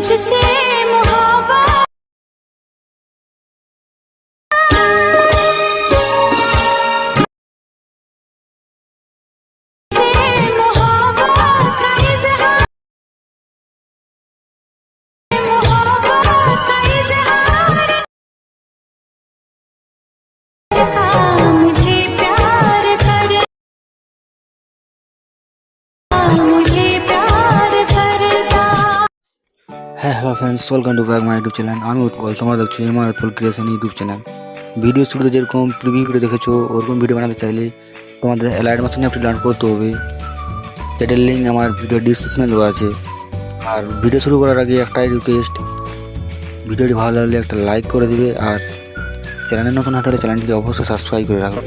तुझसे मोहब्बत से मोहब्बत का इजहार मोहब्बत का इजहार मुझे प्यार कर मुझे प्यार करता। Hello friends, welcome to back my YouTube channel. আমি উৎপল, তোমরা দেখছো আমার Utpal creation YouTube channel. Video শুরুতে যেরকম প্রিভিউ ভিডিও দেখেছো ওরকম ভিডিও বানাতে চাইলে তোমাদের অ্যালাইটমোশন অ্যাপটি ডাউনলোড করতে হবে, যেটার লিঙ্ক আমার ভিডিও ডিসক্রিপশনে দেওয়া আছে। আর ভিডিও শুরু করার আগে একটাই রিকোয়েস্ট, ভিডিওটি ভালো লাগলে একটা লাইক করে দিবে, আর চ্যানেলে নতুন হলে চ্যানেলটিকে অবশ্যই সাবস্ক্রাইব করে রাখবে।